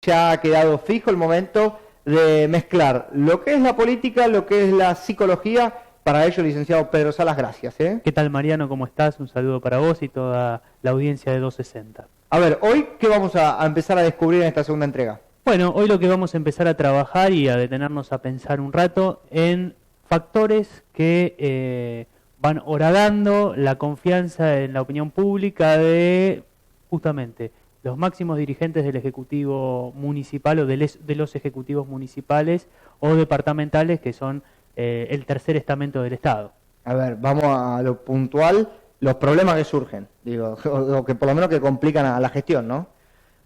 ya ha quedado fijo el momento de mezclar lo que es la política, lo que es la psicología. Para ello, licenciado Pedro Salas, gracias. ¿Qué tal, Mariano? ¿Cómo estás? Un saludo para vos y toda la audiencia de 260. A ver, hoy, ¿qué vamos a empezar a descubrir en esta segunda entrega? Bueno, hoy lo que vamos a empezar a trabajar y a detenernos a pensar un rato en factores que van horadando la confianza en la opinión pública de justamente los máximos dirigentes del Ejecutivo Municipal o de los ejecutivos municipales o departamentales que son el tercer estamento del Estado. A ver, vamos a lo puntual, los problemas que surgen, digo, o que por lo menos que complican a la gestión, ¿no?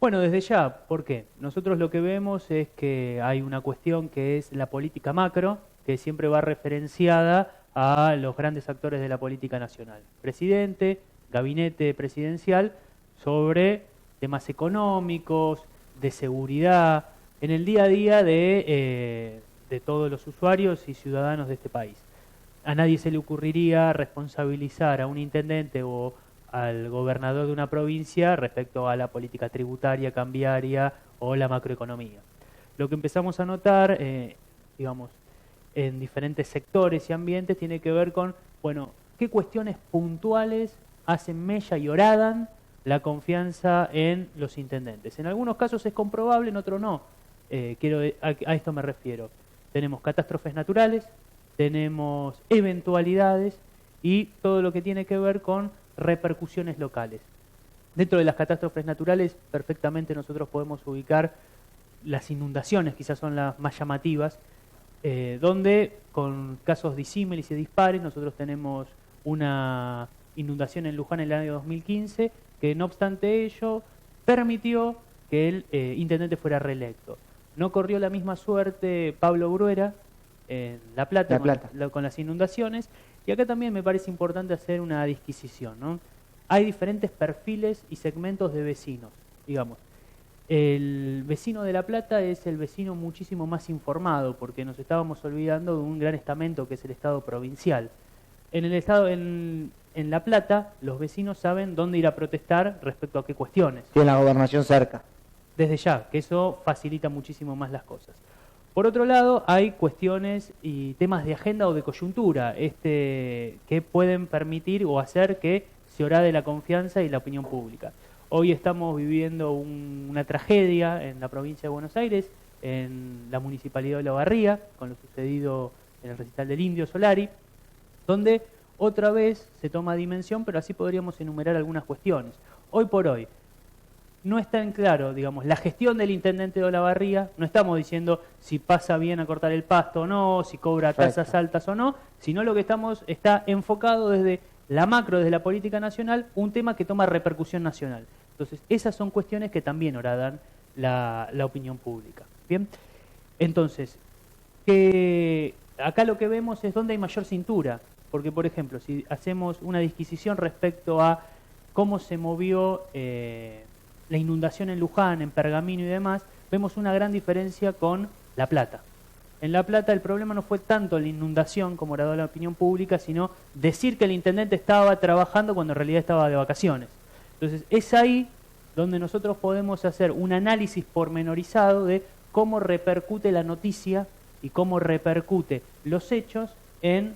Bueno, desde ya, ¿por qué? Nosotros lo que vemos es que hay una cuestión que es la política macro, que siempre va referenciada a los grandes actores de la política nacional. Presidente, gabinete presidencial, sobre temas económicos, de seguridad, en el día a día de todos los usuarios y ciudadanos de este país. A nadie se le ocurriría responsabilizar a un intendente o al gobernador de una provincia respecto a la política tributaria, cambiaria o la macroeconomía. Lo que empezamos a notar, digamos, en diferentes sectores y ambientes tiene que ver con, bueno, qué cuestiones puntuales hacen mella y horadan la confianza en los intendentes. En algunos casos es comprobable, en otros no. A esto me refiero. Tenemos catástrofes naturales, tenemos eventualidades y todo lo que tiene que ver con repercusiones locales. Dentro de las catástrofes naturales, perfectamente nosotros podemos ubicar las inundaciones, quizás son las más llamativas, donde con casos disímiles y dispares nosotros tenemos una inundación en Luján en el año 2015, que no obstante ello permitió que el intendente fuera reelecto. No corrió la misma suerte Pablo Bruera en La Plata, con las inundaciones, y acá también me parece importante hacer una disquisición, ¿no? Hay diferentes perfiles y segmentos de vecinos, digamos. El vecino de La Plata es el vecino muchísimo más informado, porque nos estábamos olvidando de un gran estamento que es el Estado provincial. En La Plata, los vecinos saben dónde ir a protestar respecto a qué cuestiones. Tiene la gobernación cerca. Desde ya, que eso facilita muchísimo más las cosas. Por otro lado, hay cuestiones y temas de agenda o de coyuntura que pueden permitir o hacer que se horade la confianza y la opinión pública. Hoy estamos viviendo una tragedia en la provincia de Buenos Aires, en la municipalidad de Olavarría, con lo sucedido en el recital del Indio Solari, donde otra vez se toma dimensión, pero así podríamos enumerar algunas cuestiones. Hoy por hoy, no está en claro, digamos, la gestión del intendente de Olavarría, no estamos diciendo si pasa bien a cortar el pasto o no, si cobra tasas altas o no, sino lo que está enfocado desde la macro, desde la política nacional, un tema que toma repercusión nacional. Entonces, esas son cuestiones que también horadan la opinión pública. ¿Bien? Entonces, acá lo que vemos es dónde hay mayor cintura, porque, por ejemplo, si hacemos una disquisición respecto a cómo se movió la inundación en Luján, en Pergamino y demás, vemos una gran diferencia con La Plata. En La Plata el problema no fue tanto la inundación como era la opinión pública, sino decir que el intendente estaba trabajando cuando en realidad estaba de vacaciones. Entonces es ahí donde nosotros podemos hacer un análisis pormenorizado de cómo repercute la noticia y cómo repercute los hechos en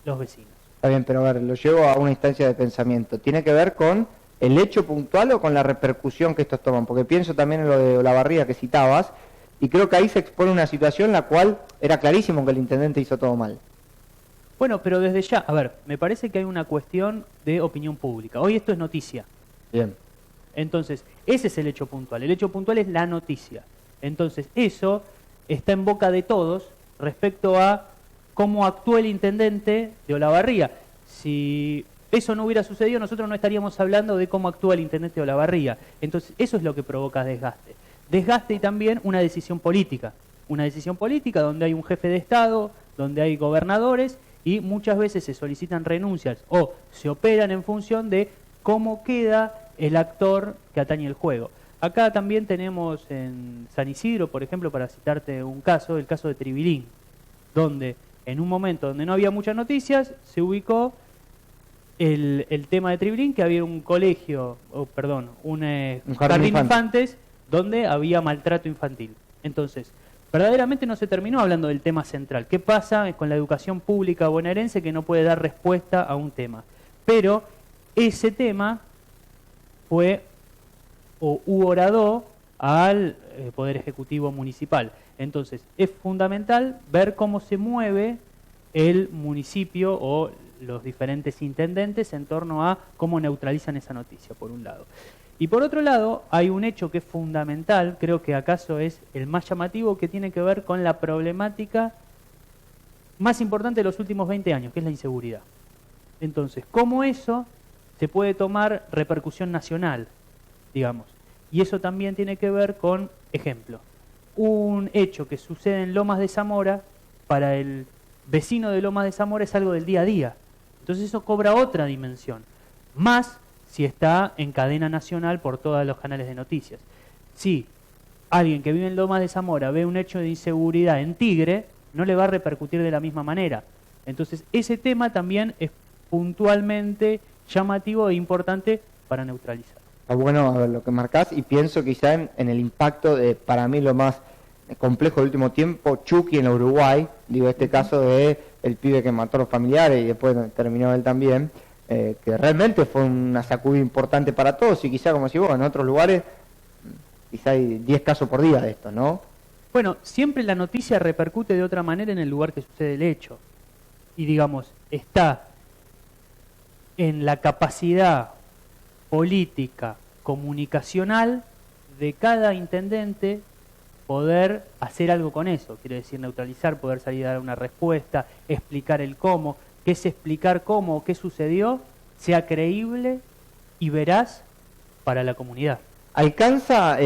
los vecinos. Está bien, pero a ver, lo llevo a una instancia de pensamiento. ¿Tiene que ver con el hecho puntual o con la repercusión que estos toman? Porque pienso también en lo de Olavarría que citabas, y creo que ahí se expone una situación en la cual era clarísimo que el intendente hizo todo mal. Bueno, pero desde ya, a ver, me parece que hay una cuestión de opinión pública. Hoy esto es noticia. Bien. Entonces, ese es el hecho puntual. El hecho puntual es la noticia. Entonces, eso está en boca de todos respecto a cómo actuó el intendente de Olavarría. Si eso no hubiera sucedido, nosotros no estaríamos hablando de cómo actúa el intendente de Olavarría. Entonces, eso es lo que provoca desgaste. Desgaste y también una decisión política. Una decisión política donde hay un jefe de Estado, donde hay gobernadores y muchas veces se solicitan renuncias o se operan en función de cómo queda el actor que atañe el juego. Acá también tenemos en San Isidro, por ejemplo, para citarte un caso, el caso de Tribilín, donde en un momento donde no había muchas noticias, se ubicó el tema de Tribilín, que había un colegio, un jardín de infantes donde había maltrato infantil. Entonces, verdaderamente no se terminó hablando del tema central. ¿Qué pasa con la educación pública bonaerense que no puede dar respuesta a un tema? Pero ese tema fue o horadó al Poder Ejecutivo Municipal. Entonces, es fundamental ver cómo se mueve el municipio o los diferentes intendentes en torno a cómo neutralizan esa noticia, por un lado. Y por otro lado, hay un hecho que es fundamental, creo que acaso es el más llamativo, que tiene que ver con la problemática más importante de los últimos 20 años, que es la inseguridad. Entonces, ¿cómo eso se puede tomar repercusión nacional, digamos? Y eso también tiene que ver con, ejemplo, un hecho que sucede en Lomas de Zamora, para el vecino de Lomas de Zamora es algo del día a día. Entonces eso cobra otra dimensión, más si está en cadena nacional por todos los canales de noticias. Si alguien que vive en Lomas de Zamora ve un hecho de inseguridad en Tigre, no le va a repercutir de la misma manera. Entonces ese tema también es puntualmente llamativo e importante para neutralizar. Está bueno, a ver, lo que marcás, y pienso quizá en el impacto de, para mí, lo más complejo del último tiempo, Chucky en Uruguay, digo, este caso de el pibe que mató a los familiares y después terminó él también, que realmente fue una sacudida importante para todos, y quizá, como decís vos, en otros lugares quizá hay 10 casos por día de esto, ¿no? Bueno, siempre la noticia repercute de otra manera en el lugar que sucede el hecho. Y digamos, está en la capacidad política, comunicacional de cada intendente poder hacer algo con eso. Quiere decir neutralizar, poder salir a dar una respuesta, explicar el cómo, que es explicar cómo o qué sucedió, sea creíble y veraz para la comunidad. ¿Alcanza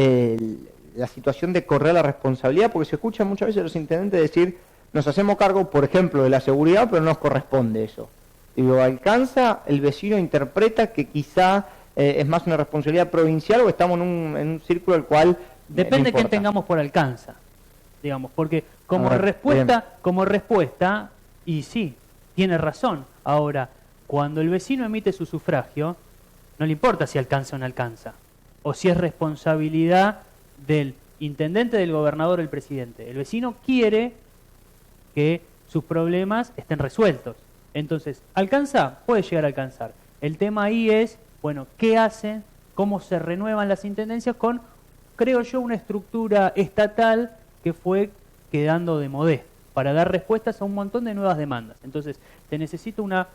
la situación de correr la responsabilidad? Porque se escucha muchas veces a los intendentes decir, nos hacemos cargo, por ejemplo, de la seguridad, pero no nos corresponde eso. Digo, ¿alcanza? ¿El vecino interpreta que quizá es más una responsabilidad provincial o estamos en un círculo al cual depende de no qué tengamos por alcanza, digamos, porque como respuesta, y sí, tiene razón. Ahora, cuando el vecino emite su sufragio, no le importa si alcanza o no alcanza, o si es responsabilidad del intendente, del gobernador, del presidente. El vecino quiere que sus problemas estén resueltos. Entonces, ¿alcanza? Puede llegar a alcanzar. El tema ahí es, bueno, ¿qué hacen? ¿Cómo se renuevan las intendencias con, creo yo, una estructura estatal que fue quedando de modé para dar respuestas a un montón de nuevas demandas? Entonces, se necesita una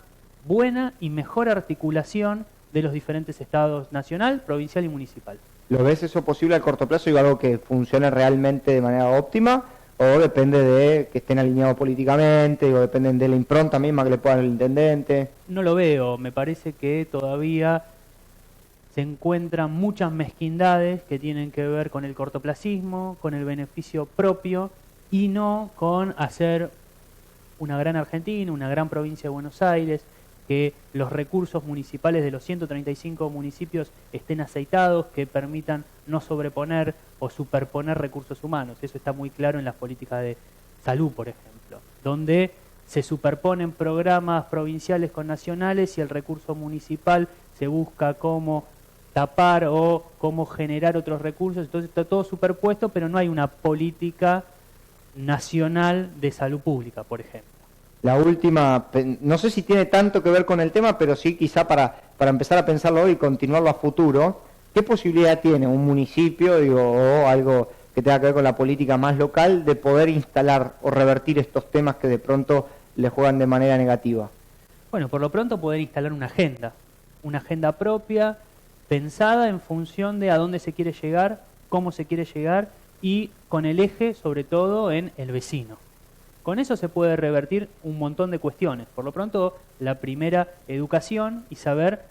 buena y mejor articulación de los diferentes estados nacional, provincial y municipal. ¿Lo ves eso posible a corto plazo? ¿Digo algo que funcione realmente de manera óptima? ¿O depende de que estén alineados políticamente? ¿O dependen de la impronta misma que le pueda dar el intendente? No lo veo. Me parece que todavía se encuentran muchas mezquindades que tienen que ver con el cortoplacismo, con el beneficio propio y no con hacer una gran Argentina, una gran provincia de Buenos Aires, que los recursos municipales de los 135 municipios estén aceitados, que permitan no sobreponer o superponer recursos humanos. Eso está muy claro en las políticas de salud, por ejemplo, donde se superponen programas provinciales con nacionales y el recurso municipal se busca cómo tapar o cómo generar otros recursos. Entonces está todo superpuesto, pero no hay una política nacional de salud pública, por ejemplo. La última, no sé si tiene tanto que ver con el tema, pero sí quizá para empezar a pensarlo hoy y continuarlo a futuro, ¿qué posibilidad tiene un municipio, digo, o algo que tenga que ver con la política más local, de poder instalar o revertir estos temas que de pronto le juegan de manera negativa? Bueno, por lo pronto poder instalar una agenda propia, pensada en función de a dónde se quiere llegar, cómo se quiere llegar y con el eje sobre todo en el vecino. Con eso se puede revertir un montón de cuestiones. Por lo pronto, la primera, educación y saber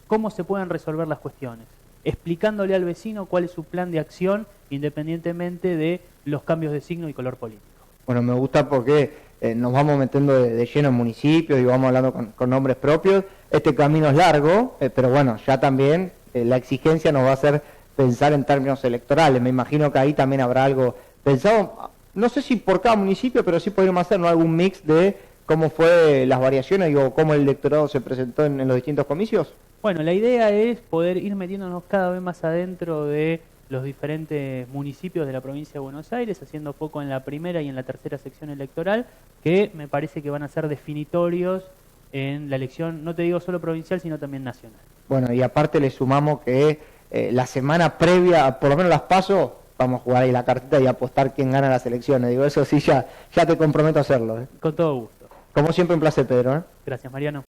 cómo se pueden resolver las cuestiones, explicándole al vecino cuál es su plan de acción independientemente de los cambios de signo y color político. Bueno, me gusta porque nos vamos metiendo de lleno en municipios y vamos hablando con nombres propios. Este camino es largo, pero bueno, ya también la exigencia nos va a hacer pensar en términos electorales. Me imagino que ahí también habrá algo pensado. No sé si por cada municipio, pero sí podríamos hacer, ¿no?, algún mix de cómo fue las variaciones, digo, cómo el electorado se presentó en los distintos comicios. Bueno, la idea es poder ir metiéndonos cada vez más adentro de los diferentes municipios de la provincia de Buenos Aires, haciendo foco en la primera y en la tercera sección electoral, que me parece que van a ser definitorios en la elección, no te digo solo provincial, sino también nacional. Bueno, y aparte le sumamos que la semana previa, por lo menos las PASO, vamos a jugar ahí la cartita y apostar quién gana las elecciones. Digo, eso sí, ya te comprometo a hacerlo. Con todo gusto. Como siempre, un placer, Pedro. Gracias, Mariano.